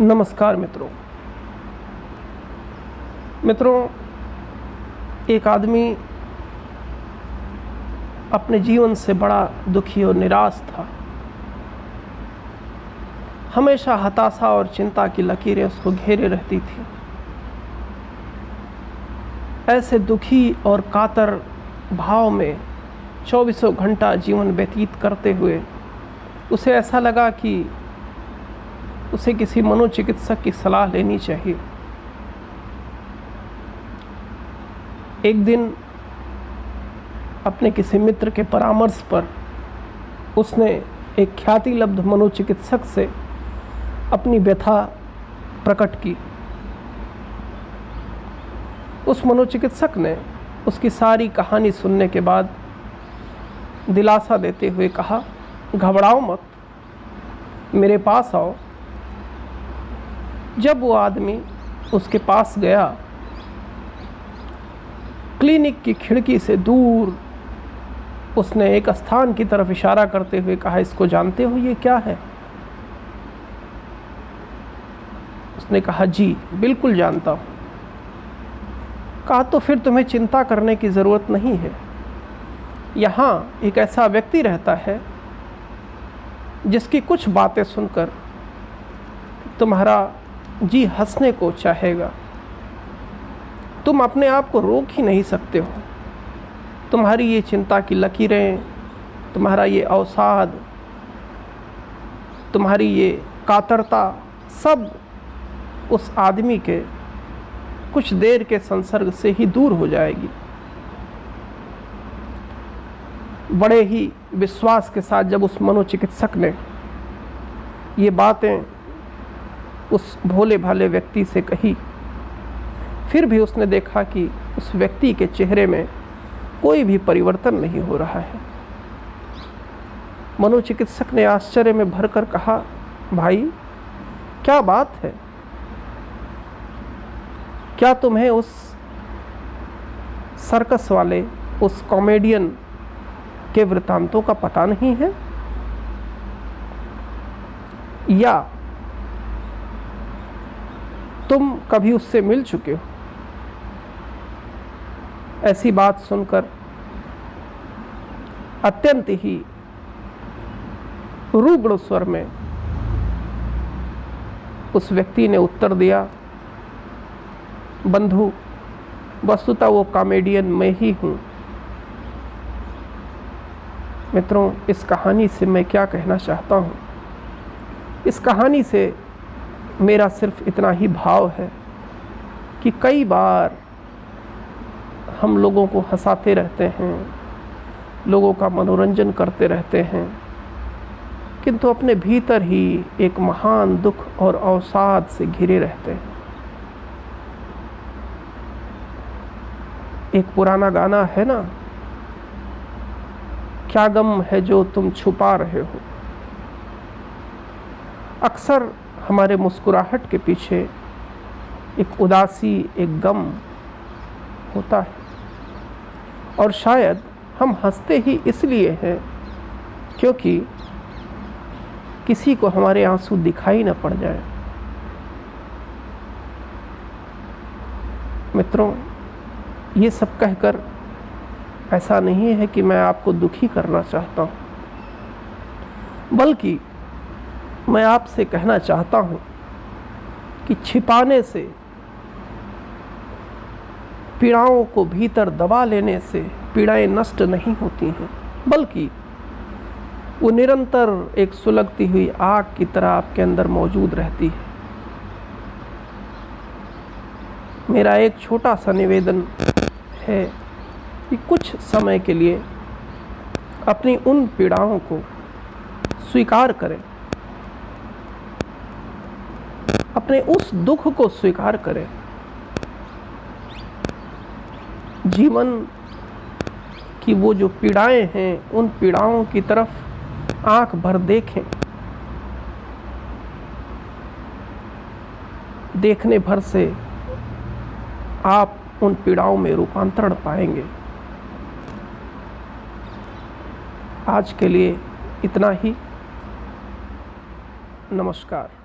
नमस्कार मित्रों, एक आदमी अपने जीवन से बड़ा दुखी और निराश था। हमेशा हताशा और चिंता की लकीरें उसको घेरे रहती थी। ऐसे दुखी और कातर भाव में 24 घंटा जीवन व्यतीत करते हुए उसे ऐसा लगा कि उसे किसी मनोचिकित्सक की सलाह लेनी चाहिए। एक दिन अपने किसी मित्र के परामर्श पर उसने एक ख्यातिलब्ध मनोचिकित्सक से अपनी व्यथा प्रकट की। उस मनोचिकित्सक ने उसकी सारी कहानी सुनने के बाद दिलासा देते हुए कहा, घबराओ मत, मेरे पास आओ। जब वो आदमी उसके पास गया, क्लिनिक की खिड़की से दूर उसने एक स्थान की तरफ इशारा करते हुए कहा, इसको जानते हो, ये क्या है? उसने कहा, जी बिल्कुल जानता हूँ। कहा, तो फिर तुम्हें चिंता करने की ज़रूरत नहीं है। यहाँ एक ऐसा व्यक्ति रहता है जिसकी कुछ बातें सुनकर तुम्हारा जी हंसने को चाहेगा। तुम अपने आप को रोक ही नहीं सकते हो। तुम्हारी ये चिंता की लकीरें, तुम्हारा ये अवसाद, तुम्हारी ये कातरता सब उस आदमी के कुछ देर के संसर्ग से ही दूर हो जाएगी। बड़े ही विश्वास के साथ जब उस मनोचिकित्सक ने ये बातें उस भोले भाले व्यक्ति से कही, फिर भी उसने देखा कि उस व्यक्ति के चेहरे में कोई भी परिवर्तन नहीं हो रहा है। मनोचिकित्सक ने आश्चर्य में भरकर कहा, भाई क्या बात है? क्या तुम्हें उस सर्कस वाले, उस कॉमेडियन के वृत्तांतों का पता नहीं है? या तुम कभी उससे मिल चुके हो? ऐसी बात सुनकर अत्यंत ही रुग्ण स्वर में उस व्यक्ति ने उत्तर दिया, बंधु, वस्तुतः वो कॉमेडियन मैं ही हूँ। मित्रों, इस कहानी से मैं क्या कहना चाहता हूँ? इस कहानी से मेरा सिर्फ इतना ही भाव है कि कई बार हम लोगों को हंसाते रहते हैं, लोगों का मनोरंजन करते रहते हैं, किंतु अपने भीतर ही एक महान दुख और अवसाद से घिरे रहते हैं। एक पुराना गाना है ना, क्या गम है जो तुम छुपा रहे हो। अक्सर हमारे मुस्कुराहट के पीछे एक उदासी, एक गम होता है, और शायद हम हंसते ही इसलिए हैं क्योंकि किसी को हमारे आंसू दिखाई न पड़ जाए। मित्रों, ये सब कहकर ऐसा नहीं है कि मैं आपको दुखी करना चाहता हूँ, बल्कि मैं आपसे कहना चाहता हूँ कि छिपाने से, पीड़ाओं को भीतर दबा लेने से पीड़ाएं नष्ट नहीं होती हैं, बल्कि वो निरंतर एक सुलगती हुई आग की तरह आपके अंदर मौजूद रहती है। मेरा एक छोटा सा निवेदन है कि कुछ समय के लिए अपनी उन पीड़ाओं को स्वीकार करें, अपने उस दुख को स्वीकार करें। जीवन की वो जो पीड़ाएं हैं, उन पीड़ाओं की तरफ आंख भर देखें। देखने भर से आप उन पीड़ाओं में रूपांतरण पाएंगे। आज के लिए इतना ही। नमस्कार।